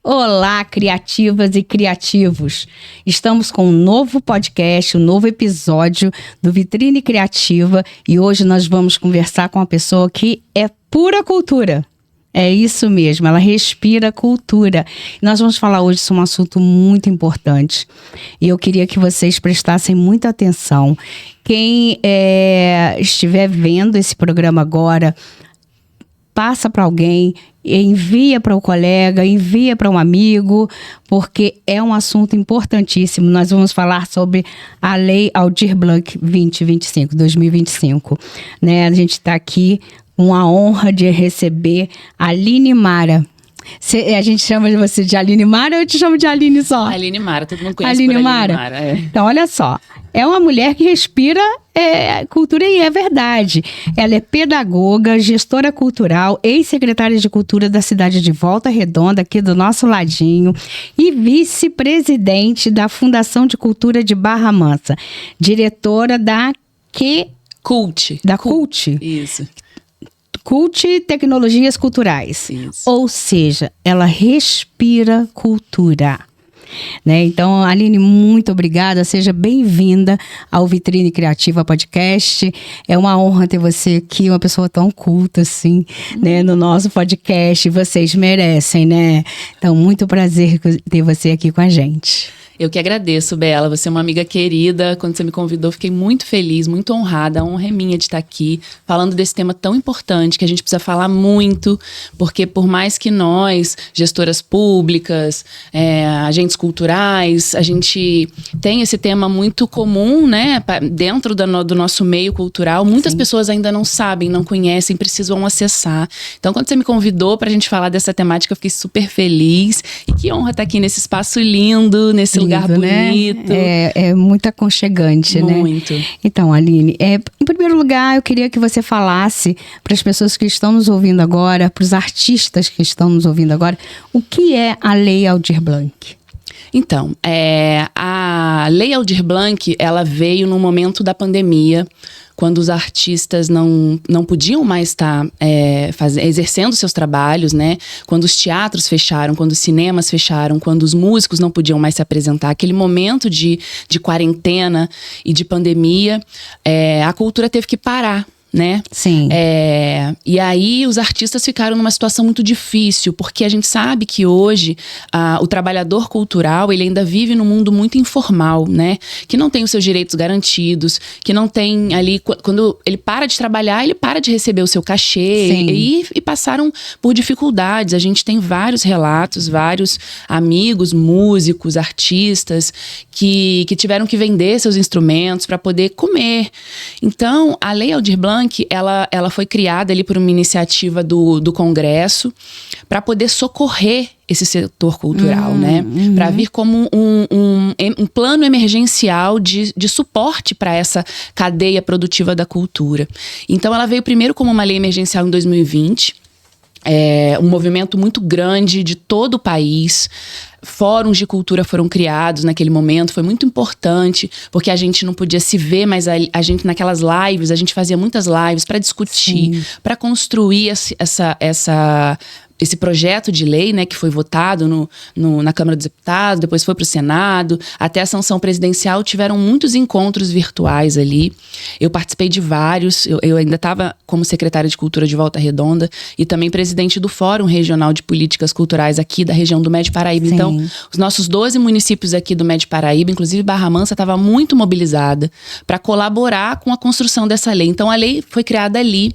Olá, criativas e criativos! Estamos com um novo podcast, um novo episódio do Vitrine Criativa e hoje nós vamos conversar com uma pessoa que é pura cultura. É isso mesmo, ela respira cultura. Nós vamos falar hoje sobre um assunto muito importante e eu queria que vocês prestassem muita atenção. Quem estiver vendo esse programa agora, passa para alguém, envia para o colega, envia para um amigo, porque é um assunto importantíssimo. Nós vamos falar sobre a Lei Aldir Blanc 2025, né? A gente está aqui com a honra de receber a Aline Mara. A gente chama você de Aline Mara ou eu te chamo de Aline só? Aline Mara, todo mundo conhece Aline por Mara. Aline Mara. Então, olha só, é uma mulher que respira cultura e é verdade. Ela é pedagoga, gestora cultural, ex-secretária de cultura da cidade de Volta Redonda, aqui do nosso ladinho, e vice-presidente da Fundação de Cultura de Barra Mansa, diretora da Cult. Da Cult. Isso. Cult Tecnologias Culturais. Isso. Ou seja, ela respira cultura. Né? Então, Aline, muito obrigada. Seja bem-vinda ao Vitrine Criativa Podcast. É uma honra ter você aqui, uma pessoa tão culta assim, né, no nosso podcast. Vocês merecem, né? Então, muito prazer ter você aqui com a gente. Eu que agradeço, Bela. Você é uma amiga querida. Quando você me convidou, fiquei muito feliz, muito honrada. A honra é minha de estar aqui, falando desse tema tão importante, que a gente precisa falar muito, porque por mais que nós, gestoras públicas, agentes culturais, a gente tem esse tema muito comum, né, dentro do nosso meio cultural, muitas pessoas ainda não sabem, não conhecem, precisam acessar. Então, quando você me convidou para a gente falar dessa temática, eu fiquei super feliz. E que honra estar aqui nesse espaço lindo, nesse lugar bonito. Né? É muito aconchegante, né? Muito. Então, Aline, em primeiro lugar, eu queria que você falasse para as pessoas que estão nos ouvindo agora, para os artistas que estão nos ouvindo agora, o que é a Lei Aldir Blanc? Então, a Lei Aldir Blanc, ela veio no momento da pandemia, quando os artistas não podiam mais estar exercendo seus trabalhos, né? Quando os teatros fecharam, quando os cinemas fecharam, quando os músicos não podiam mais se apresentar. Aquele momento de quarentena e de pandemia, a cultura teve que parar, né? Sim. E aí os artistas ficaram numa situação muito difícil, porque a gente sabe que hoje o trabalhador cultural, ele ainda vive num mundo muito informal, né? Que não tem os seus direitos garantidos, que não tem ali, quando ele para de trabalhar, ele para de receber o seu cachê e passaram por dificuldades. A gente tem vários relatos, vários amigos, músicos, artistas que tiveram que vender seus instrumentos para poder comer. Então, a Lei Aldir Blanc, ela foi criada ali por uma iniciativa do Congresso para poder socorrer esse setor cultural, né? Para vir como um plano emergencial de suporte para essa cadeia produtiva da cultura. Então, ela veio primeiro como uma lei emergencial em 2020, um movimento muito grande de todo o país. Fóruns de cultura foram criados naquele momento, foi muito importante, porque a gente não podia se ver, mas a gente naquelas lives, a gente fazia muitas lives para discutir, para construir esse projeto de lei, né, que foi votado na Câmara dos Deputados, depois foi para o Senado, até a sanção presidencial. Tiveram muitos encontros virtuais ali. Eu participei de vários, eu ainda estava como secretária de Cultura de Volta Redonda e também presidente do Fórum Regional de Políticas Culturais aqui da região do Médio Paraíba. Sim. Então, os nossos 12 municípios aqui do Médio Paraíba, inclusive Barra Mansa, estava muito mobilizada para colaborar com a construção dessa lei. Então, a lei foi criada ali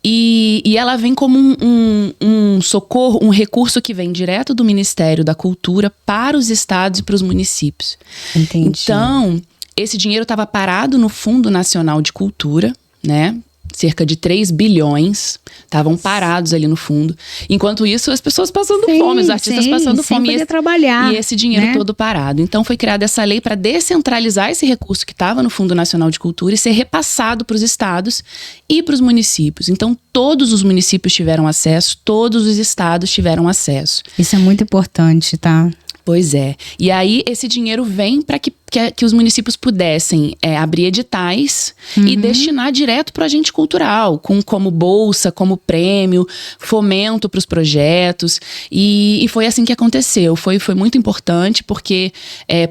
e ela vem como um socorro, um recurso que vem direto do Ministério da Cultura para os estados e para os municípios. Entendi. Então, esse dinheiro estava parado no Fundo Nacional de Cultura, né? Cerca de 3 bilhões estavam parados ali no fundo. Enquanto isso, as pessoas passando fome, os artistas passando fome. Sem poder trabalhar, e esse dinheiro, né, todo parado. Então foi criada essa lei para descentralizar esse recurso que estava no Fundo Nacional de Cultura e ser repassado para os estados e para os municípios. Então todos os municípios tiveram acesso, todos os estados tiveram acesso. Isso é muito importante, tá? Pois é. E aí esse dinheiro vem para que que os municípios pudessem abrir editais e destinar direto para o agente cultural, como bolsa, como prêmio, fomento para os projetos. E foi assim que aconteceu. Foi muito importante, porque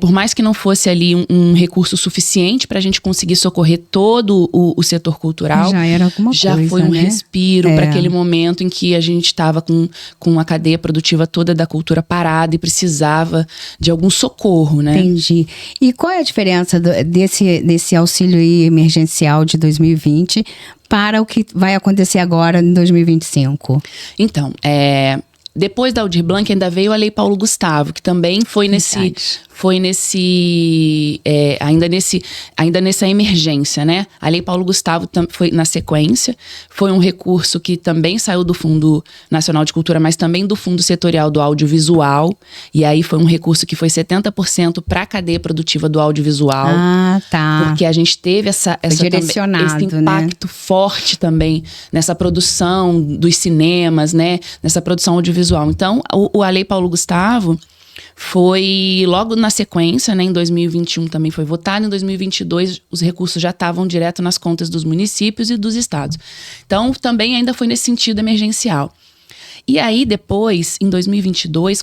por mais que não fosse ali um recurso suficiente para a gente conseguir socorrer todo o setor cultural, já era alguma já coisa, foi um né? respiro para aquele momento em que a gente estava com a cadeia produtiva toda da cultura parada e precisava de algum socorro, né? Entendi. E qual é a diferença desse auxílio emergencial de 2020 para o que vai acontecer agora em 2025? Então, depois da Aldir Blanc ainda veio a Lei Paulo Gustavo, que também foi ainda nessa emergência, né? A Lei Paulo Gustavo foi na sequência, foi um recurso que também saiu do Fundo Nacional de Cultura, mas também do Fundo Setorial do Audiovisual, e aí foi um recurso que foi 70% para a cadeia produtiva do audiovisual. Ah, tá. Porque a gente teve esse impacto forte também nessa produção dos cinemas, né? Nessa produção audiovisual. Então, a Lei Paulo Gustavo foi logo na sequência, né? Em 2021 também foi votado, em 2022 os recursos já estavam direto nas contas dos municípios e dos estados. Então, também ainda foi nesse sentido emergencial. E aí, depois, em 2022,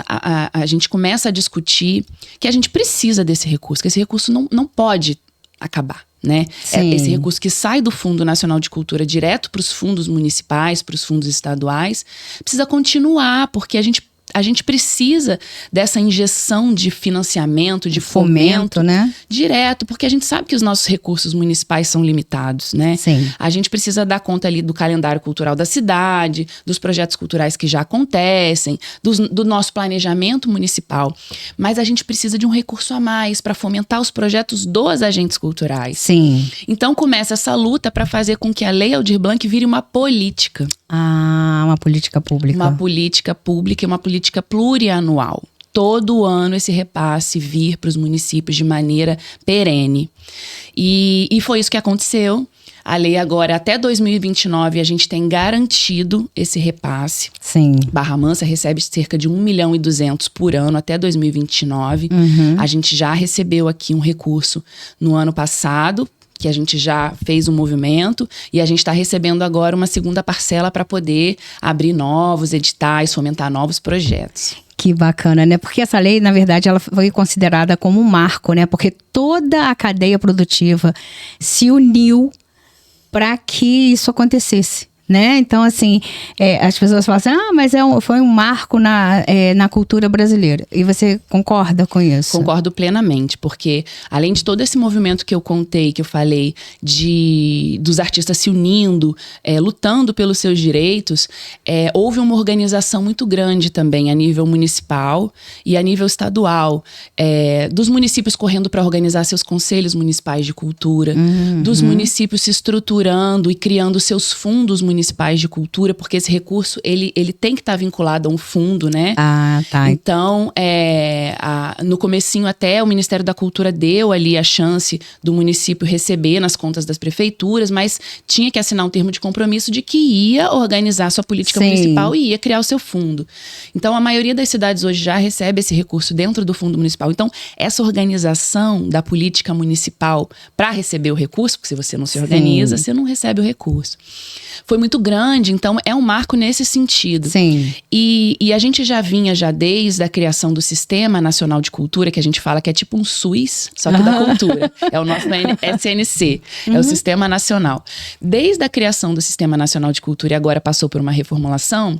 a gente começa a discutir que a gente precisa desse recurso, que esse recurso não pode acabar, né? Esse recurso que sai do Fundo Nacional de Cultura direto para os fundos municipais, para os fundos estaduais, precisa continuar, porque a gente precisa dessa injeção de financiamento, de fomento, né? Direto, porque a gente sabe que os nossos recursos municipais são limitados, né? Sim. A gente precisa dar conta ali do calendário cultural da cidade, dos projetos culturais que já acontecem, do nosso planejamento municipal. Mas a gente precisa de um recurso a mais para fomentar os projetos dos agentes culturais. Sim. Então começa essa luta para fazer com que a Lei Aldir Blanc vire uma política. Ah, uma política pública. Uma política pública e uma política plurianual. Todo ano esse repasse vir para os municípios de maneira perene. E foi isso que aconteceu. A lei agora, até 2029, a gente tem garantido esse repasse. Sim. Barra Mansa recebe cerca de 1,2 milhão por ano até 2029. A gente já recebeu aqui um recurso no ano passado, que a gente já fez um movimento, e a gente está recebendo agora uma segunda parcela para poder abrir novos editais, fomentar novos projetos. Que bacana, né? Porque essa lei, na verdade, ela foi considerada como um marco, né? Porque toda a cadeia produtiva se uniu para que isso acontecesse, né? Então, assim, as pessoas falam assim, mas foi um marco na cultura brasileira. E você concorda com isso? Concordo plenamente, porque além de todo esse movimento que eu contei, que eu falei, dos artistas se unindo, lutando pelos seus direitos, houve uma organização muito grande também a nível municipal e a nível estadual, dos municípios correndo para organizar seus conselhos municipais de cultura, dos municípios se estruturando e criando seus fundos municipais de cultura, porque esse recurso, ele tem que estar vinculado a um fundo, né? Ah, tá. Então, no comecinho até o Ministério da Cultura deu ali a chance do município receber nas contas das prefeituras, mas tinha que assinar um termo de compromisso de que ia organizar sua política municipal e ia criar o seu fundo. Então, a maioria das cidades hoje já recebe esse recurso dentro do fundo municipal. Então, essa organização da política municipal para receber o recurso, porque se você não se organiza, você não recebe o recurso. Foi muito grande, então é um marco nesse sentido. Sim. E a gente já vinha desde a criação do Sistema Nacional de Cultura, que a gente fala que é tipo um SUS, só que da cultura. É o nosso SNC, é o Sistema Nacional. Desde a criação do Sistema Nacional de Cultura e agora passou por uma reformulação,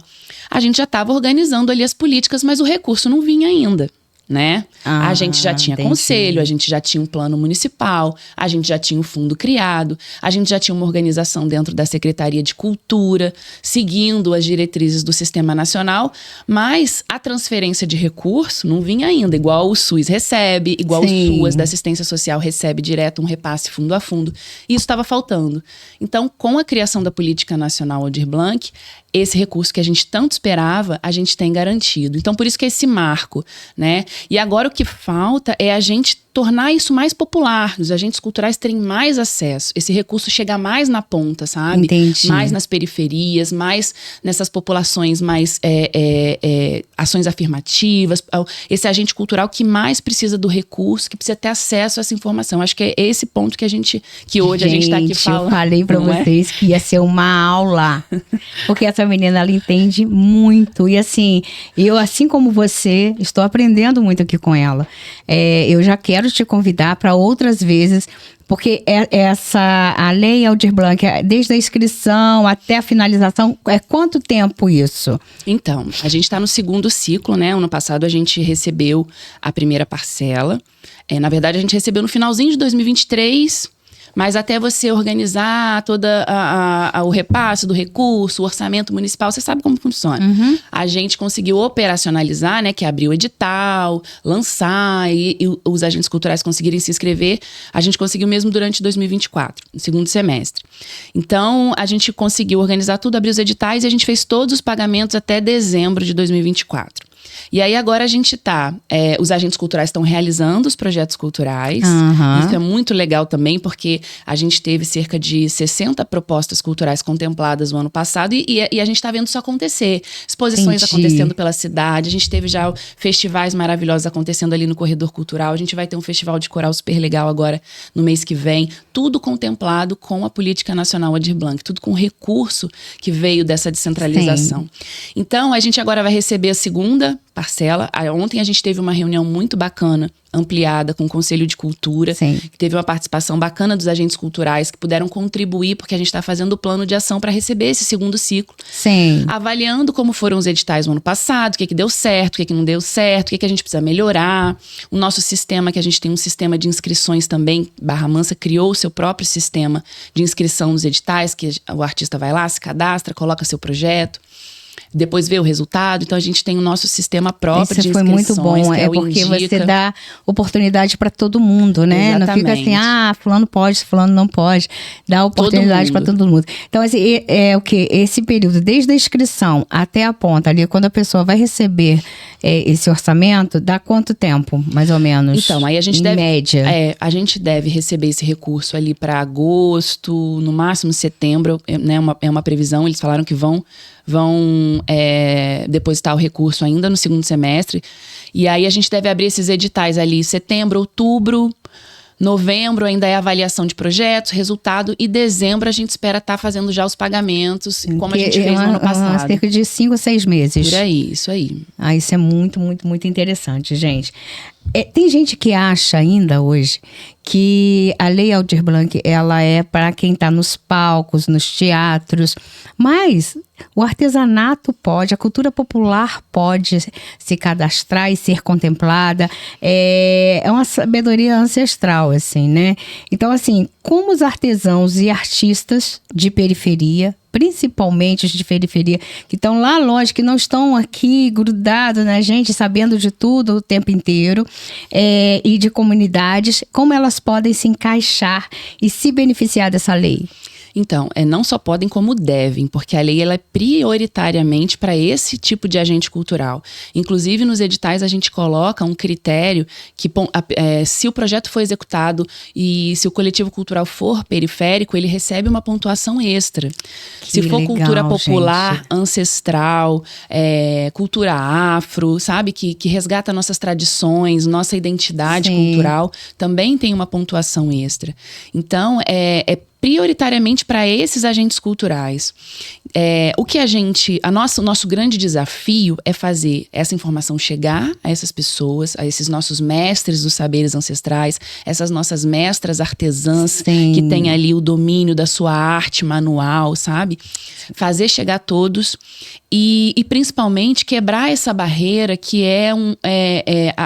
a gente já estava organizando ali as políticas, mas o recurso não vinha ainda. Né? A gente já tinha conselho, a gente já tinha um plano municipal, a gente já tinha um fundo criado, a gente já tinha uma organização dentro da Secretaria de Cultura, seguindo as diretrizes do Sistema Nacional, mas a transferência de recurso não vinha ainda, igual o SUS recebe, igual o SUAS da Assistência Social recebe direto um repasse fundo a fundo. Isso estava faltando. Então, com a criação da Política Nacional Aldir Blanc, esse recurso que a gente tanto esperava, a gente tem garantido. Então, por isso que é esse marco, né? E agora o que falta é a gente tornar isso mais popular, os agentes culturais terem mais acesso, esse recurso chegar mais na ponta, sabe? Entendi. Mais nas periferias, mais nessas populações mais ações afirmativas, esse agente cultural que mais precisa do recurso, que precisa ter acesso a essa informação. Acho que é esse ponto que hoje a gente está aqui falando. Eu falei para vocês que ia ser uma aula, porque essa menina, ela entende muito. E assim, eu, assim como você, estou aprendendo muito aqui com ela. Eu já quero te convidar para outras vezes, porque a lei Aldir Blanc, desde a inscrição até a finalização, quanto tempo isso? Então, a gente está no segundo ciclo, né? Ano passado a gente recebeu a primeira parcela. Na verdade, a gente recebeu no finalzinho de 2023, mas até você organizar toda o repasse do recurso, o orçamento municipal, você sabe como funciona. Uhum. A gente conseguiu operacionalizar, né, que é abrir o edital, lançar e os agentes culturais conseguirem se inscrever. A gente conseguiu mesmo durante 2024, no segundo semestre. Então, a gente conseguiu organizar tudo, abrir os editais e a gente fez todos os pagamentos até dezembro de 2024. E aí agora a gente os agentes culturais estão realizando os projetos culturais. Uhum. Isso é muito legal também, porque a gente teve cerca de 60 propostas culturais contempladas no ano passado e a gente está vendo isso acontecer. Exposições acontecendo pela cidade, a gente teve já festivais maravilhosos acontecendo ali no Corredor Cultural, a gente vai ter um festival de coral super legal agora no mês que vem, tudo contemplado com a Política Nacional Aldir Blanc, tudo com recurso que veio dessa descentralização. Sim. Então, a gente agora vai receber a segunda parcela. Ontem a gente teve uma reunião muito bacana, ampliada, com o Conselho de Cultura, Sim. que teve uma participação bacana dos agentes culturais, que puderam contribuir, porque a gente está fazendo o plano de ação para receber esse segundo ciclo. Sim. Avaliando como foram os editais no ano passado, o que deu certo, o que não deu certo, o que a gente precisa melhorar. O nosso sistema, que a gente tem um sistema de inscrições também, Barra Mansa criou o seu próprio sistema de inscrição nos editais, que o artista vai lá, se cadastra, coloca seu projeto, depois vê o resultado. Então a gente tem o nosso sistema próprio de inscrições. Isso foi muito bom, porque você dá oportunidade para todo mundo, né? Exatamente. Não fica assim, fulano pode, fulano não pode. Dá oportunidade para todo mundo. Então assim, o que? Esse período, desde a inscrição até a ponta ali, quando a pessoa vai receber esse orçamento, dá quanto tempo, mais ou menos? Então, aí a gente em média. A gente deve receber esse recurso ali para agosto, no máximo setembro, né? É uma previsão, eles falaram que vão depositar o recurso ainda no segundo semestre. E aí a gente deve abrir esses editais ali setembro, outubro, novembro ainda é avaliação de projetos, resultado, e dezembro a gente espera estar fazendo já os pagamentos, como a gente fez no ano passado. Cerca de 5 ou 6 meses. Por aí, isso aí. Isso é muito, muito, muito interessante, gente. Tem gente que acha ainda hoje que a Lei Aldir Blanc, ela é para quem está nos palcos, nos teatros, mas o artesanato pode, a cultura popular pode se cadastrar e ser contemplada. É uma sabedoria ancestral, assim, né? Então, assim, como os artesãos e artistas de periferia, principalmente os de periferia, que estão lá longe, que não estão aqui grudados na gente, sabendo de tudo o tempo inteiro, e de comunidades, como elas podem se encaixar e se beneficiar dessa lei? Então, não só podem, como devem, porque a lei ela é prioritariamente para esse tipo de agente cultural. Inclusive, nos editais a gente coloca um critério que, se o projeto for executado e se o coletivo cultural for periférico, ele recebe uma pontuação extra. Se for legal, cultura popular, gente, ancestral, cultura afro, sabe? Que resgata nossas tradições, nossa identidade cultural, também tem uma pontuação extra. Então, prioritariamente para esses agentes culturais. O que o nosso grande desafio é fazer essa informação chegar a essas pessoas, a esses nossos mestres dos saberes ancestrais, essas nossas mestras artesãs, sim, que têm ali o domínio da sua arte manual, sabe? Fazer chegar a todos e principalmente quebrar essa barreira que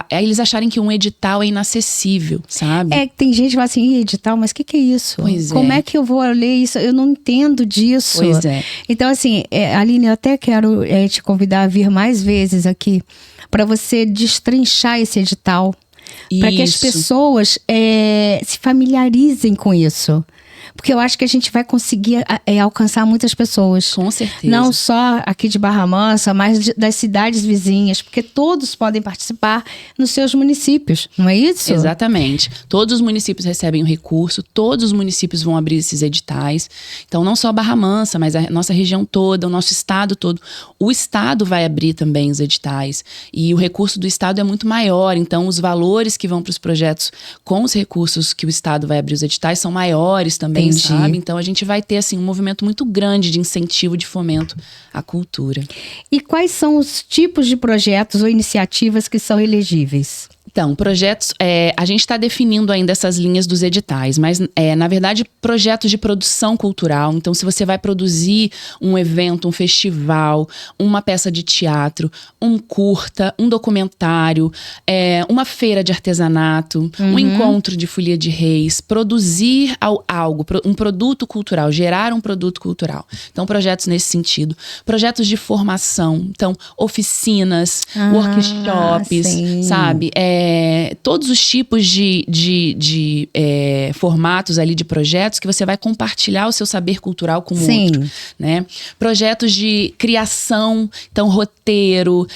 eles acharem que um edital é inacessível, sabe? Tem gente que fala assim, edital, mas o que é isso? Pois Como é que eu vou ler isso? Eu não entendo disso. Pois é. Então, assim, Aline, eu até quero te convidar a vir mais vezes aqui para você destrinchar esse edital, para que as pessoas se familiarizem com isso. Porque eu acho que a gente vai conseguir alcançar muitas pessoas. Com certeza. Não só aqui de Barra Mansa, mas das cidades vizinhas, porque todos podem participar nos seus municípios, não é isso? Exatamente. Todos os municípios recebem o recurso, todos os municípios vão abrir esses editais. Então, não só Barra Mansa, mas a nossa região toda, o nosso estado todo. O estado vai abrir também os editais. E o recurso do estado é muito maior, então os valores que vão para os projetos com os recursos que o estado vai abrir os editais são maiores também, Entendi. sabe? Então a gente vai ter assim um movimento muito grande de incentivo, de fomento à cultura. E quais são os tipos de projetos ou iniciativas que são elegíveis? Então, projetos, a gente está definindo ainda essas linhas dos editais, mas, na verdade, projetos de produção cultural. Então, se você vai produzir um evento, um festival, uma peça de teatro, um curta, um documentário, uma feira de artesanato, um encontro de folia de reis, produzir algo, um produto cultural, gerar um produto cultural. Então, projetos nesse sentido. Projetos de formação, então, oficinas, workshops, sim. sabe? Todos os tipos de formatos ali de projetos que você vai compartilhar o seu saber cultural com o outro, né? Projetos de criação, então roteiro,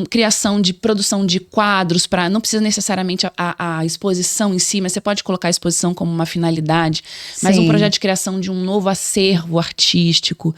criação de produção de quadros, não precisa necessariamente a exposição em si, mas você pode colocar a exposição como uma finalidade, mas um projeto de criação de um novo acervo artístico,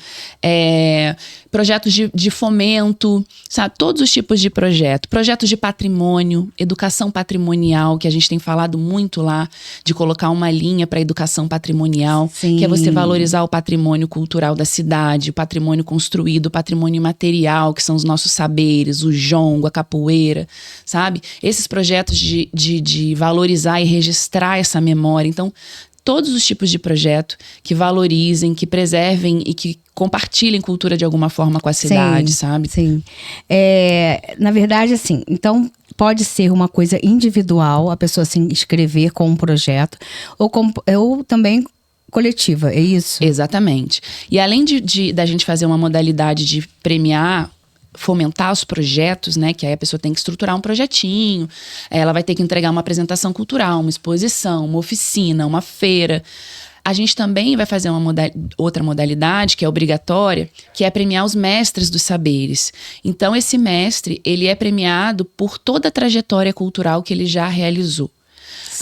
projetos de fomento, sabe? Todos os tipos de projetos de patrimônio, educação patrimonial, que a gente tem falado muito lá, de colocar uma linha para educação patrimonial, que é você valorizar o patrimônio cultural da cidade, o patrimônio construído, o patrimônio material, que são os nossos saberes, o jongo, a capoeira, sabe? Esses projetos de valorizar e registrar essa memória. Então, todos os tipos de projeto que valorizem, que preservem e que compartilhem cultura de alguma forma com a cidade, sabe? Sim. Na verdade, assim, então pode ser uma coisa individual, a pessoa se inscrever com um projeto, ou também coletiva, é isso? Exatamente. E além da gente fazer uma modalidade de premiar, fomentar os projetos, né? Que aí a pessoa tem que estruturar um projetinho, ela vai ter que entregar uma apresentação cultural, uma exposição, uma oficina, uma feira. A gente também vai fazer outra modalidade, que é obrigatória, que é premiar os mestres dos saberes. Então, esse mestre, ele é premiado por toda a trajetória cultural que ele já realizou.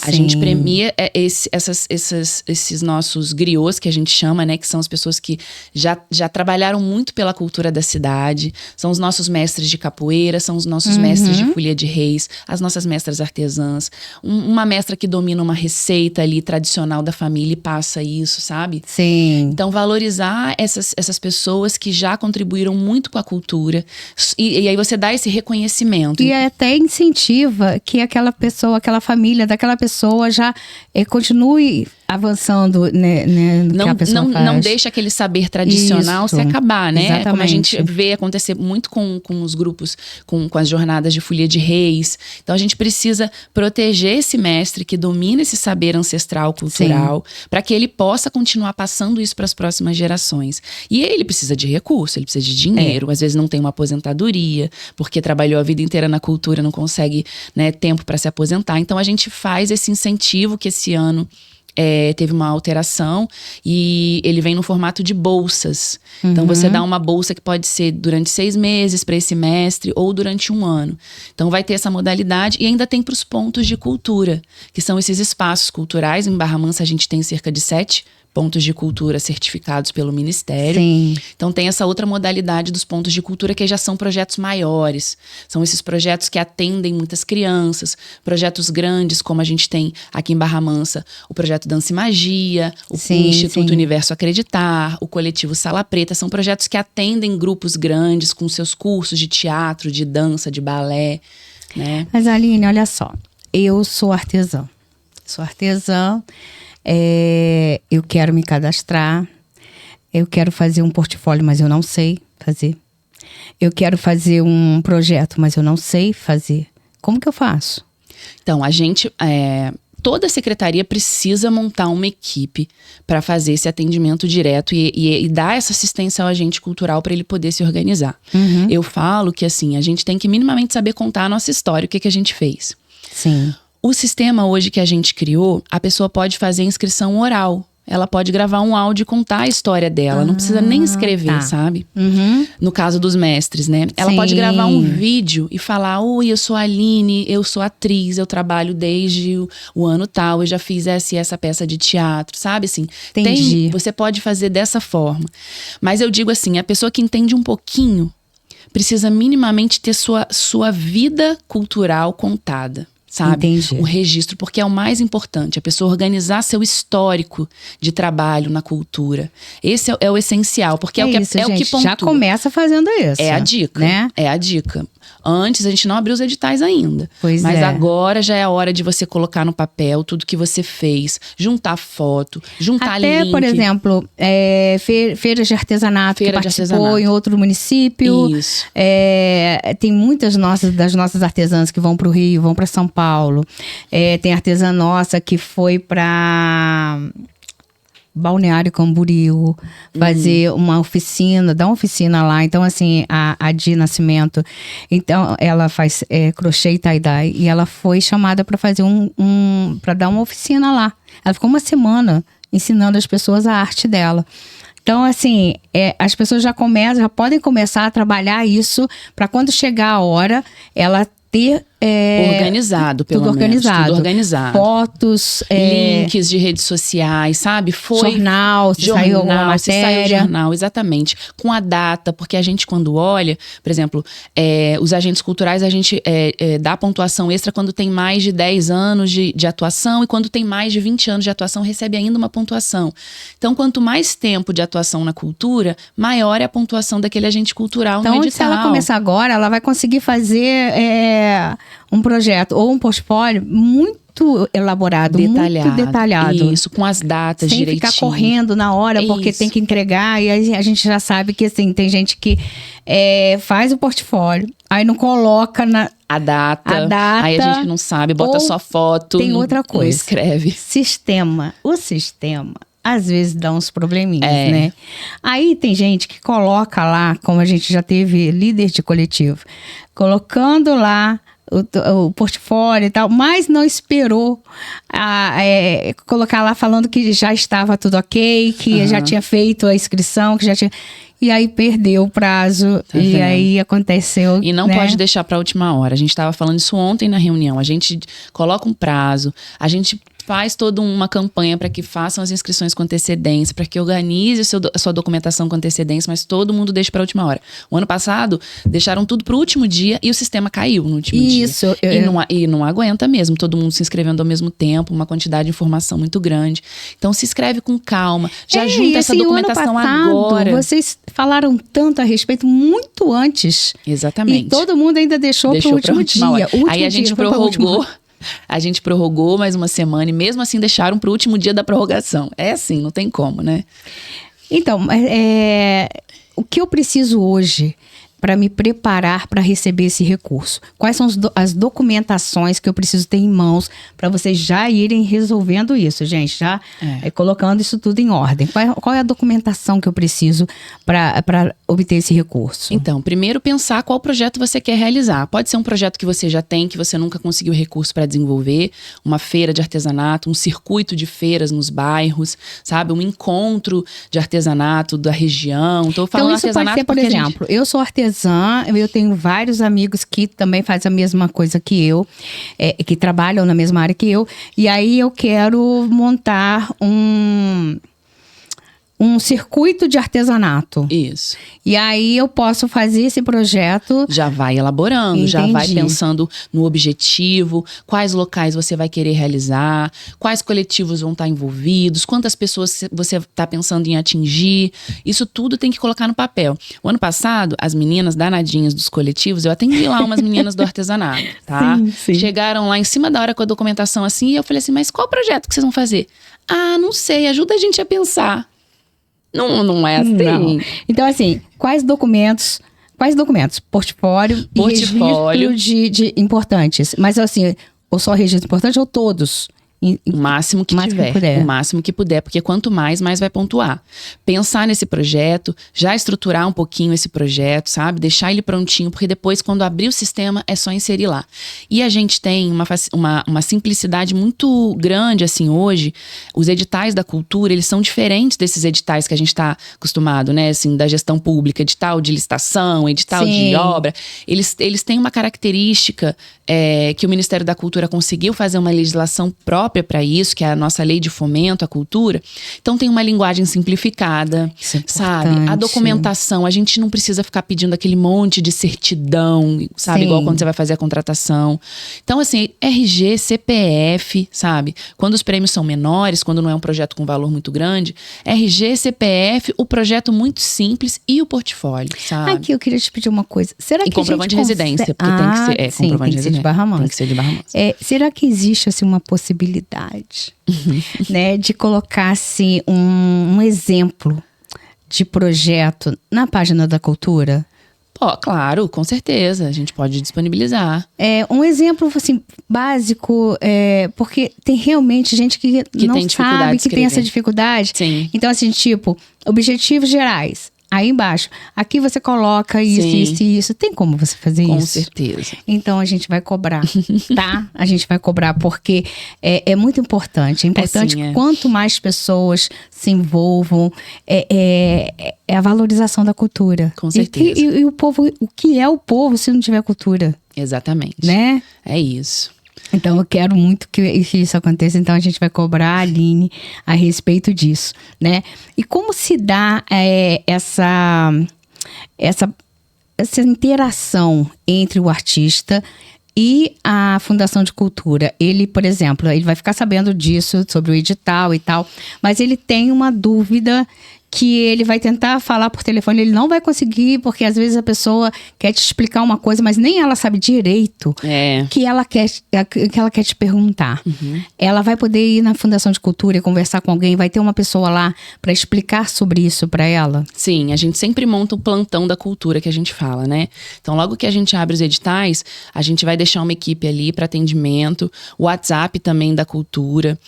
A gente premia esses nossos griots, que a gente chama, né? Que são as pessoas que já trabalharam muito pela cultura da cidade. São os nossos mestres de capoeira, são os nossos mestres de folia de reis, as nossas mestras artesãs. Uma mestra que domina uma receita ali tradicional da família e passa isso, sabe? Sim. Então, valorizar essas pessoas que já contribuíram muito com a cultura. E aí você dá esse reconhecimento. E até incentiva que aquela pessoa, aquela família daquela pessoa já continue avançando, né, no que a pessoa faz. Não deixa aquele saber tradicional se acabar, né? Exatamente. Como a gente vê acontecer muito com os grupos, com as jornadas de folia de reis. Então a gente precisa proteger esse mestre que domina esse saber ancestral cultural, para que ele possa continuar passando isso para as próximas gerações. E ele precisa de recurso, ele precisa de dinheiro, às vezes não tem uma aposentadoria, porque trabalhou a vida inteira na cultura, não consegue, né, tempo para se aposentar. Então a gente faz esse incentivo que esse ano teve uma alteração e ele vem no formato de bolsas. Então você dá uma bolsa que pode ser durante 6 meses para esse mestre ou durante 1 ano. Então vai ter essa modalidade e ainda tem para os pontos de cultura, que são esses espaços culturais. Em Barra Mansa a gente tem cerca de 7 pontos de cultura certificados pelo Ministério. Sim. Então tem essa outra modalidade dos pontos de cultura que já são projetos maiores. São esses projetos que atendem muitas crianças, projetos grandes, como a gente tem aqui em Barra Mansa, o projeto Dança e Magia, o Instituto Universo Acreditar, o coletivo Sala Preta. São projetos que atendem grupos grandes com seus cursos de teatro, de dança, de balé, né? Mas Aline, olha só, eu sou artesã. Eu quero me cadastrar, eu quero fazer um portfólio, mas eu não sei fazer. Eu quero fazer um projeto, mas eu não sei fazer. Como que eu faço? Então, a gente... toda a secretaria precisa montar uma equipe para fazer esse atendimento direto e dar essa assistência ao agente cultural para ele poder se organizar. Eu falo que, assim, a gente tem que minimamente saber contar a nossa história, o que a gente fez. Sim. O sistema hoje que a gente criou, a pessoa pode fazer inscrição oral. Ela pode gravar um áudio e contar a história dela. Não precisa nem escrever, sabe? No caso dos mestres, né? Ela pode gravar um vídeo e falar: oi, eu sou a Aline, eu sou atriz, eu trabalho desde o ano tal, eu já fiz essa e essa peça de teatro, sabe? Assim, você pode fazer dessa forma. Mas eu digo assim, a pessoa que entende um pouquinho precisa minimamente ter sua vida cultural contada. Sabe? Entendi. O registro, porque é o mais importante, a pessoa organizar seu histórico de trabalho na cultura. Esse é o essencial, porque é o que pontua. Já começa fazendo isso. É a dica, né? É a dica. Antes a gente não abriu os editais ainda. Pois mas é. agora já é a hora de você colocar no papel tudo que você fez, juntar foto, juntar link. Até, por exemplo, feiras de artesanato Feira que de participou artesanato. em outro município. Isso. Tem muitas das nossas artesãs que vão para o Rio, vão para São Paulo. Tem artesã nossa que foi para Balneário Camboriú fazer uma oficina, dar uma oficina lá. Então, assim, a Di Nascimento, então, ela faz crochê e tie-dye, e ela foi chamada para fazer para dar uma oficina lá. Ela ficou uma semana ensinando as pessoas a arte dela. Então, assim, as pessoas já podem começar a trabalhar isso para quando chegar a hora, ela ter organizado, pelo tudo menos. organizado. Tudo organizado. Fotos, links de redes sociais, sabe? Jornal, se saiu alguma matéria. Se saiu jornal, exatamente. Com a data, porque a gente quando olha, por exemplo, os agentes culturais, a gente dá pontuação extra quando tem mais de 10 anos de atuação, e quando tem mais de 20 anos de atuação, recebe ainda uma pontuação. Então, quanto mais tempo de atuação na cultura, maior é a pontuação daquele agente cultural no edital. Então, se ela começar agora, ela vai conseguir fazer um projeto ou um portfólio muito elaborado, muito detalhado. Isso, com as datas sem direitinho. Ficar correndo na hora, porque tem que entregar. E a gente já sabe que, assim, tem gente que faz o portfólio, aí não coloca a data. Aí a gente não sabe, bota só foto. Tem outra coisa. Não escreve. O sistema às vezes dá uns probleminhas, né? Aí tem gente que coloca lá, como a gente já teve líder de coletivo, colocando lá o portfólio e tal, mas não esperou colocar lá falando que já estava tudo ok, que já tinha feito a inscrição, que já tinha... E aí perdeu o prazo, aí aconteceu... E não pode deixar para a última hora. A gente estava falando isso ontem na reunião. A gente coloca um prazo, a gente faz toda uma campanha para que façam as inscrições com antecedência, para que organize a sua documentação com antecedência, mas todo mundo deixa para a última hora. O ano passado, deixaram tudo para o último dia e o sistema caiu no último dia. E não aguenta mesmo, todo mundo se inscrevendo ao mesmo tempo, uma quantidade de informação muito grande. Então, se inscreve com calma, já junta essa documentação ano passado, agora. Vocês falaram tanto a respeito muito antes. Exatamente. E todo mundo ainda deixou para o último dia. Aí a gente prorrogou. A gente prorrogou mais uma semana e mesmo assim deixaram para o último dia da prorrogação. É assim, não tem como, né? Então, o que eu preciso hoje para me preparar para receber esse recurso? Quais são as documentações que eu preciso ter em mãos para vocês já irem resolvendo isso, gente? Já colocando isso tudo em ordem. Qual é a documentação que eu preciso para obter esse recurso? Então, primeiro pensar qual projeto você quer realizar. Pode ser um projeto que você já tem, que você nunca conseguiu recurso para desenvolver, uma feira de artesanato, um circuito de feiras nos bairros, sabe? Um encontro de artesanato da região. Estou falando então, isso pode ser, por exemplo, eu sou artesã, eu tenho vários amigos que também fazem a mesma coisa que eu, que trabalham na mesma área que eu, e aí eu quero montar um circuito de artesanato. Isso. E aí eu posso fazer esse projeto. Já vai elaborando, Entendi. Já vai pensando no objetivo, quais locais você vai querer realizar, quais coletivos vão estar envolvidos, quantas pessoas você está pensando em atingir. Isso tudo tem que colocar no papel. O ano passado, as meninas danadinhas dos coletivos, eu atendi lá umas meninas do artesanato, tá? Sim. Chegaram lá em cima da hora com a documentação assim, e eu falei assim, mas qual projeto que vocês vão fazer? Ah, não sei, ajuda a gente a pensar. Não é assim. Não. Então, assim, quais documentos? Portfólio e registro de importantes. Mas, assim, ou só registro importante ou todos? O máximo que tiver, o máximo que puder, porque quanto mais vai pontuar. Pensar nesse projeto, já estruturar um pouquinho esse projeto, sabe? Deixar ele prontinho, porque depois, quando abrir o sistema, é só inserir lá. E a gente tem uma simplicidade muito grande, assim, hoje. Os editais da cultura, eles são diferentes desses editais que a gente está acostumado, né? Assim, da gestão pública, edital de licitação, edital de obra. Eles têm uma característica que o Ministério da Cultura conseguiu fazer uma legislação própria para isso, que é a nossa lei de fomento à cultura. Então tem uma linguagem simplificada, sabe? A documentação, a gente não precisa ficar pedindo aquele monte de certidão, sabe? Igual quando você vai fazer a contratação. Então assim, RG, CPF, sabe? Quando os prêmios são menores, quando não é um projeto com valor muito grande, RG, CPF, o projeto muito simples e o portfólio, sabe? Aqui eu queria te pedir uma coisa. Será que comprovante de residência, porque tem que ser comprovante de residência. Tem que ser de Barra Mansa. Será que existe assim, uma possibilidade né, de colocar assim, um exemplo de projeto na página da cultura? Claro, com certeza. A gente pode disponibilizar. Um exemplo assim, básico, porque tem realmente gente que não sabe, que tem essa dificuldade. Sim. Então, assim, tipo, objetivos gerais. Aí embaixo, aqui você coloca isso, isso e isso. Tem como você fazer isso? Com certeza. Então a gente vai cobrar, tá? A gente vai cobrar porque é muito importante. É importante quanto mais pessoas se envolvam, é a valorização da cultura. Com certeza. E o povo, o que é o povo se não tiver cultura? Exatamente. Né? É isso. Então eu quero muito que isso aconteça, então a gente vai cobrar a Aline a respeito disso, né? E como se dá essa interação entre o artista e a Fundação de Cultura? Ele, por exemplo, ele vai ficar sabendo disso, sobre o edital e tal, mas ele tem uma dúvida que ele vai tentar falar por telefone, ele não vai conseguir, porque às vezes a pessoa quer te explicar uma coisa, mas nem ela sabe direito que ela quer te perguntar. Uhum. Ela vai poder ir na Fundação de Cultura e conversar com alguém, vai ter uma pessoa lá para explicar sobre isso para ela? Sim, a gente sempre monta o plantão da cultura que a gente fala, né? Então, logo que a gente abre os editais, a gente vai deixar uma equipe ali para atendimento, o WhatsApp também da cultura,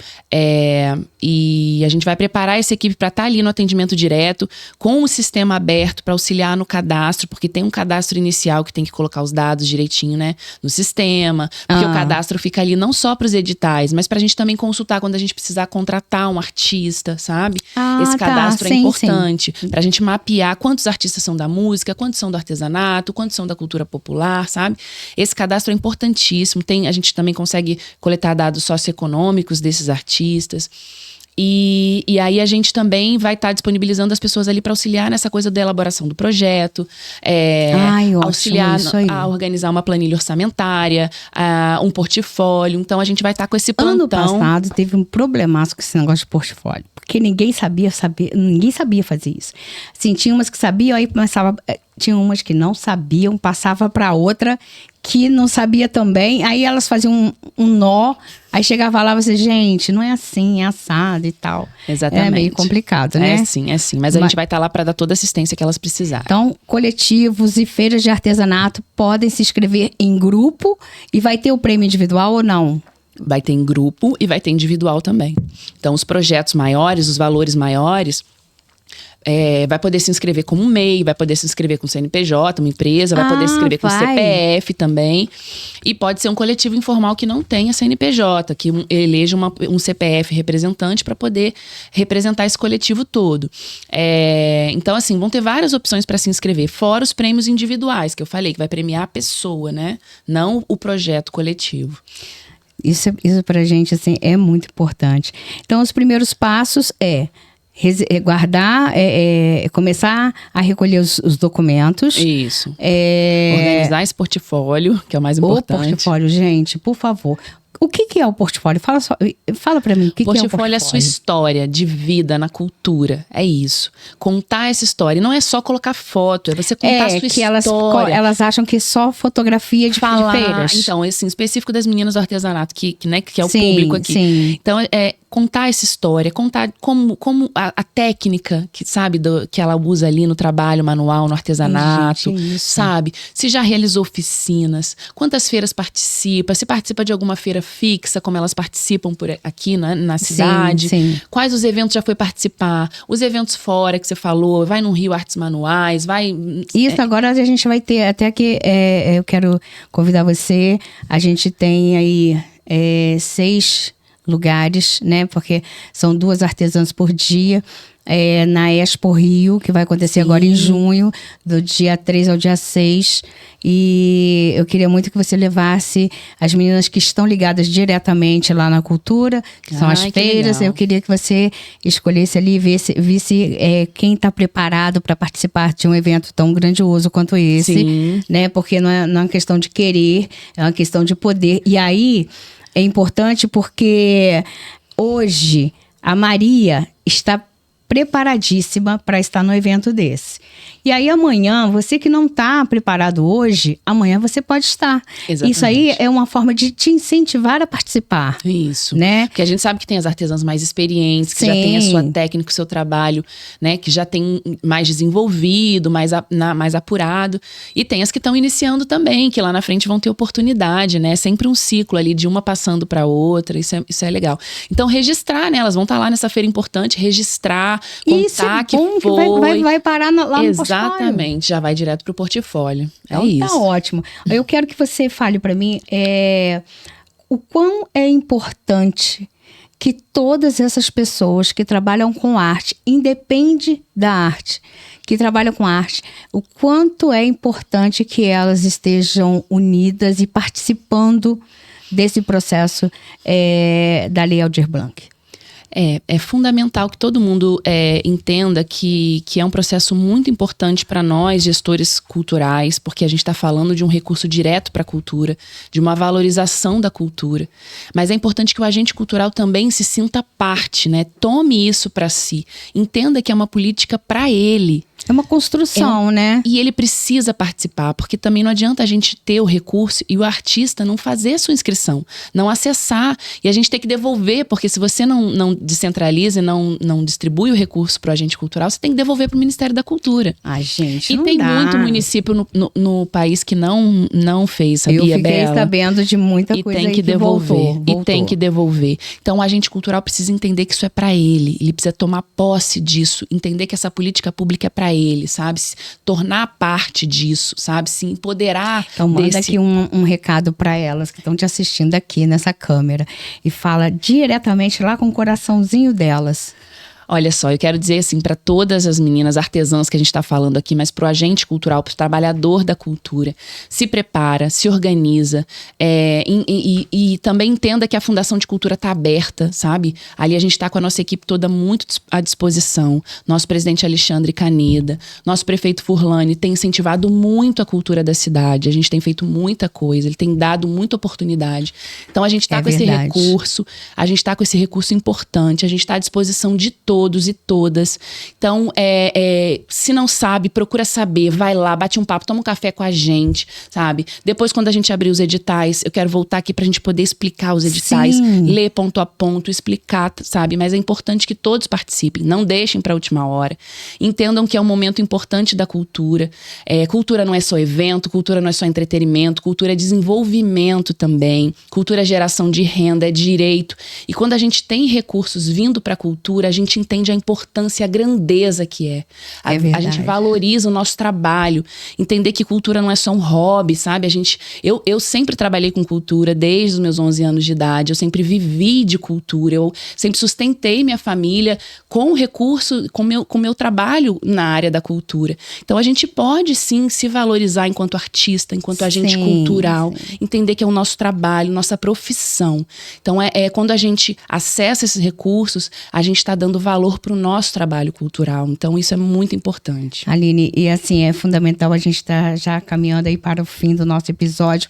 e a gente vai preparar essa equipe para estar ali no atendimento direto, com o sistema aberto para auxiliar no cadastro, porque tem um cadastro inicial que tem que colocar os dados direitinho, né, no sistema, porque o cadastro fica ali não só para os editais, mas para a gente também consultar quando a gente precisar contratar um artista, sabe? Esse cadastro é importante para a gente mapear quantos artistas são da música, quantos são do artesanato, quantos são da cultura popular, sabe? Esse cadastro é importantíssimo. A gente também consegue coletar dados socioeconômicos desses artistas. E aí a gente também vai estar disponibilizando as pessoas ali para auxiliar nessa coisa da elaboração do projeto, auxiliar a organizar uma planilha orçamentária, um portfólio. Então a gente vai estar com esse plantão. Ano passado teve um problemaço com esse negócio de portfólio, porque ninguém sabia fazer isso. Assim, tinha umas que sabiam, aí começava, tinha umas que não sabiam, passava para outra que não sabia também, aí elas faziam um nó, aí chegava lá e você, gente, não é assim, é assado e tal. Exatamente. É meio complicado, né? É sim. Mas a gente vai estar lá para dar toda a assistência que elas precisarem. Então, coletivos e feiras de artesanato podem se inscrever em grupo e vai ter o prêmio individual ou não? Vai ter em grupo e vai ter individual também. Então, os projetos maiores, os valores maiores, vai poder se inscrever como um MEI, vai poder se inscrever com CNPJ, uma empresa, vai poder se inscrever com CPF também. E pode ser um coletivo informal que não tenha CNPJ, que eleja um CPF representante para poder representar esse coletivo todo. Então, assim, vão ter várias opções para se inscrever, fora os prêmios individuais, que eu falei, que vai premiar a pessoa, né? Não o projeto coletivo. Isso pra gente, assim, é muito importante. Então, os primeiros passos guardar, começar a recolher os documentos. Isso. Organizar esse portfólio, que é o mais importante. O portfólio, gente, por favor. O que é o portfólio? Fala pra mim, o que é o portfólio? O portfólio é a sua história de vida na cultura. É isso. Contar essa história. Não é só colocar foto, é você contar a sua história. Elas acham que é só fotografia de feiras. Então, assim, específico das meninas do artesanato, que é o público aqui. Sim. Então, contar essa história, contar como a técnica que ela usa ali no trabalho manual, no artesanato, sabe? Se já realizou oficinas, quantas feiras participa, se participa de alguma feira agenda fixa, como elas participam aqui na cidade? Sim. Quais os eventos já foi participar? Os eventos fora que você falou, vai no Rio Artes Manuais, vai... Isso, agora a gente vai ter, até que eu quero convidar você, a gente tem aí 6 lugares, né? Porque são 2 artesãs por dia. Na Expo Rio, que vai acontecer agora em junho, do dia 3 ao dia 6. E eu queria muito que você levasse as meninas que estão ligadas diretamente lá na cultura, que são as feiras. Eu queria que você escolhesse ali, visse quem está preparado para participar de um evento tão grandioso quanto esse. Sim. Né? Porque não é uma questão de querer, é uma questão de poder. E aí é importante porque hoje a Maria está preparadíssima para estar no evento desse. E aí amanhã, você que não está preparado hoje, amanhã você pode estar. Exatamente. Isso aí é uma forma de te incentivar a participar. Isso. Né? Porque a gente sabe que tem as artesãs mais experientes, que já tem a sua técnica, o seu trabalho, né? Que já tem mais desenvolvido, mais apurado. E tem as que estão iniciando também, que lá na frente vão ter oportunidade, né? Sempre um ciclo ali de uma passando para outra. Isso é legal. Então, registrar, né? Elas vão estar lá nessa feira importante, registrar, contar que foi. Que vai parar lá no portfólio. Exatamente, já vai direto pro portfólio. Então, isso. Tá ótimo. Eu quero que você fale para mim o quão é importante que todas essas pessoas que trabalham com arte, independe da arte, que trabalham com arte, o quanto é importante que elas estejam unidas e participando desse processo da Lei Aldir Blanc. É fundamental que todo mundo entenda que é um processo muito importante para nós, gestores culturais, porque a gente está falando de um recurso direto para a cultura, de uma valorização da cultura. Mas é importante que o agente cultural também se sinta parte, né? Tome isso para si. Entenda que é uma política para ele. É uma construção, né? E ele precisa participar, porque também não adianta a gente ter o recurso e o artista não fazer a sua inscrição, não acessar, e a gente ter que devolver, porque se você não descentraliza e não distribui o recurso para o agente cultural, você tem que devolver para o Ministério da Cultura. Ai, gente, e não tem dá. muito município no país que não fez, sabia, Eu fiquei Bela? sabendo de muita coisa tem que devolver. voltou. E tem que devolver. Então, o agente cultural precisa entender que isso é para ele precisa tomar posse disso, entender que essa política pública é para ele, sabe? Se tornar parte disso, sabe? Se empoderar Então manda aqui um recado para elas que estão te assistindo aqui nessa câmera e fala diretamente lá com o coraçãozinho delas. Olha só, eu quero dizer assim para todas as meninas artesãs que a gente está falando aqui, mas para o agente cultural, para o trabalhador da cultura, se prepara, se organiza e também entenda que a Fundação de Cultura está aberta, sabe? Ali a gente está com a nossa equipe toda muito à disposição. Nosso presidente Alexandre Caneda, nosso prefeito Furlani tem incentivado muito a cultura da cidade. A gente tem feito muita coisa, ele tem dado muita oportunidade. Então a gente está com esse recurso, a gente está com esse recurso importante, a gente está à disposição de todos e todas. Então, se não sabe, procura saber, vai lá, bate um papo, toma um café com a gente, sabe? Depois, quando a gente abrir os editais, eu quero voltar aqui pra gente poder explicar os editais, ler ponto a ponto, explicar, sabe? Mas é importante que todos participem, não deixem pra última hora. Entendam que é um momento importante da cultura. Cultura não é só evento, cultura não é só entretenimento, cultura é desenvolvimento também, cultura é geração de renda, é direito. E quando a gente tem recursos vindo pra cultura, a gente entende a importância, a grandeza que é. A gente valoriza o nosso trabalho. Entender que cultura não é só um hobby, sabe? Eu sempre trabalhei com cultura desde os meus 11 anos de idade. Eu sempre vivi de cultura. Eu sempre sustentei minha família com o recurso, com meu trabalho na área da cultura. Então a gente pode sim se valorizar enquanto artista, enquanto agente cultural. Sim. Entender que é o nosso trabalho, nossa profissão. Então quando a gente acessa esses recursos, a gente está dando valor para o nosso trabalho cultural. Então, isso é muito importante. Aline, e assim, é fundamental, a gente está já caminhando aí para o fim do nosso episódio,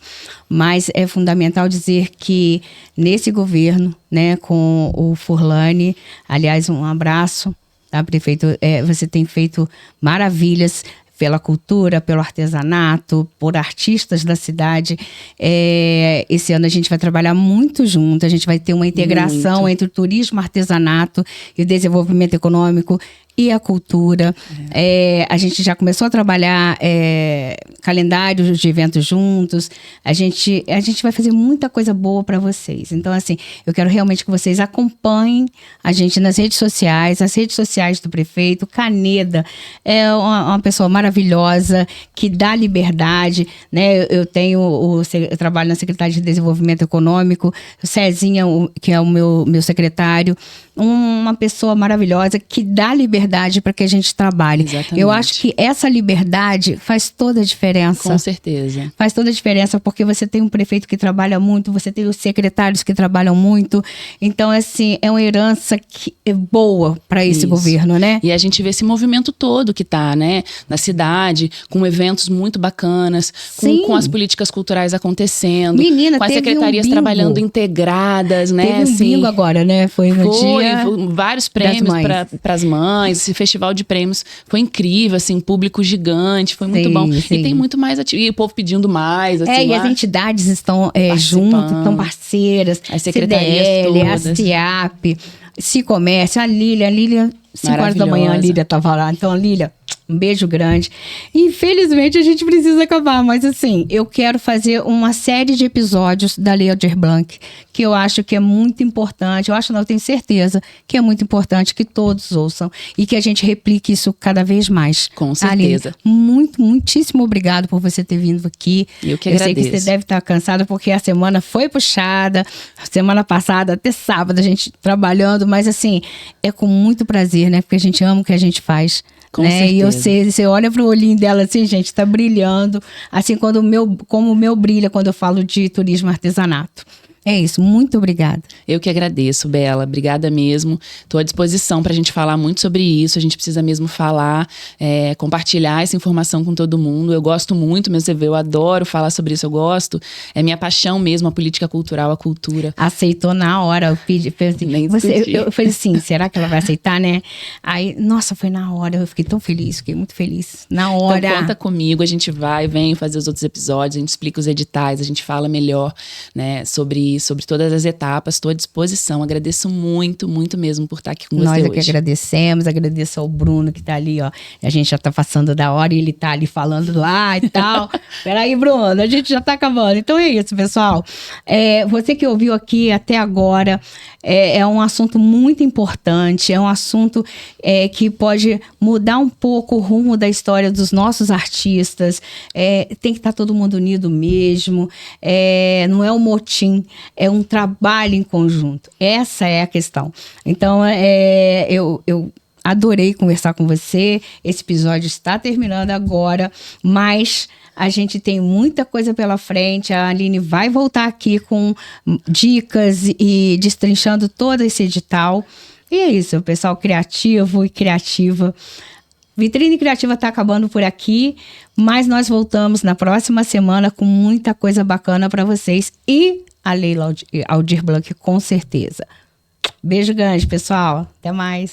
mas é fundamental dizer que nesse governo, né, com o Furlani, aliás, um abraço, tá, prefeito? Você tem feito maravilhas pela cultura, pelo artesanato, por artistas da cidade. Esse ano a gente vai trabalhar muito junto, a gente vai ter uma integração entre o turismo, artesanato e o desenvolvimento econômico e a cultura. A gente já começou a trabalhar calendários de eventos juntos. A gente vai fazer muita coisa boa para vocês. Então, assim, eu quero realmente que vocês acompanhem a gente nas redes sociais, as redes sociais do prefeito. Caneda é uma pessoa maravilhosa, que dá liberdade, né? Eu trabalho na Secretaria de Desenvolvimento Econômico, o Cezinha, que é o meu secretário, uma pessoa maravilhosa que dá liberdade para que a gente trabalhe. Exatamente. Eu acho que essa liberdade faz toda a diferença. Com certeza. Faz toda a diferença, porque você tem um prefeito que trabalha muito, você tem os secretários que trabalham muito. Então, assim, é uma herança que é boa para esse governo, né? E a gente vê esse movimento todo que tá, né, na cidade, com eventos muito bacanas, com as políticas culturais acontecendo, Menina, com as secretarias trabalhando integradas, né? Teve um bingo agora, né? Foi vários prêmios para as mães. Esse festival de prêmios foi incrível, assim, público gigante, foi muito bom. Sim. E tem muito mais e o povo pedindo mais, assim. E as entidades estão junto, estão parceiras. As secretarias CDL, todas. a CIAP, Cicomércio, a Lília, 5 horas da manhã a Lília estava lá. Então, a Lília, um beijo grande. Infelizmente, a gente precisa acabar, mas assim, eu quero fazer uma série de episódios da Lei Aldir Blanc, que eu acho que é muito importante, eu tenho certeza que é muito importante que todos ouçam e que a gente replique isso cada vez mais. Com certeza. Muitíssimo obrigado por você ter vindo aqui. Eu que agradeço. Eu sei que você deve estar cansada porque a semana foi puxada, semana passada até sábado a gente trabalhando, mas assim, é com muito prazer, né? Porque a gente ama o que a gente faz. Com né? certeza. E eu sei, você olha pro olhinho dela assim, gente, tá brilhando. Assim, como o meu brilha quando eu falo de turismo artesanato. É isso, muito obrigada. Eu que agradeço, Bela, obrigada mesmo. Estou à disposição para a gente falar muito sobre isso, a gente precisa mesmo falar, compartilhar essa informação com todo mundo. Eu gosto muito, mesmo você vê, eu adoro falar sobre isso, eu gosto. É minha paixão mesmo, a política cultural, a cultura. Aceitou na hora, eu pedi assim, eu falei assim, será que ela vai aceitar, né? Aí, nossa, foi na hora, eu fiquei tão feliz, fiquei muito feliz. Na hora. Então conta comigo, a gente vem fazer os outros episódios, a gente explica os editais, a gente fala melhor, né, sobre todas as etapas. Estou à disposição. Agradeço muito, muito mesmo por estar aqui com você hoje. Nós é que agradecemos, agradeço ao Bruno que está ali, ó. A gente já está passando da hora e ele está ali falando lá e tal. Peraí, Bruno, a gente já está acabando. Então é isso, pessoal. Você que ouviu aqui até agora, é um assunto muito importante, é um assunto que pode mudar um pouco o rumo da história dos nossos artistas. Tem que estar todo mundo unido mesmo. Não é um motim, é um trabalho em conjunto. Essa é a questão. Então, eu adorei conversar com você. Esse episódio está terminando agora, mas a gente tem muita coisa pela frente. A Aline vai voltar aqui com dicas e destrinchando todo esse edital. E é isso, o pessoal criativo e criativa. Vitrine Criativa está acabando por aqui, mas nós voltamos na próxima semana com muita coisa bacana para vocês e a Lei Aldir Blanc, com certeza. Beijo grande, pessoal. Até mais.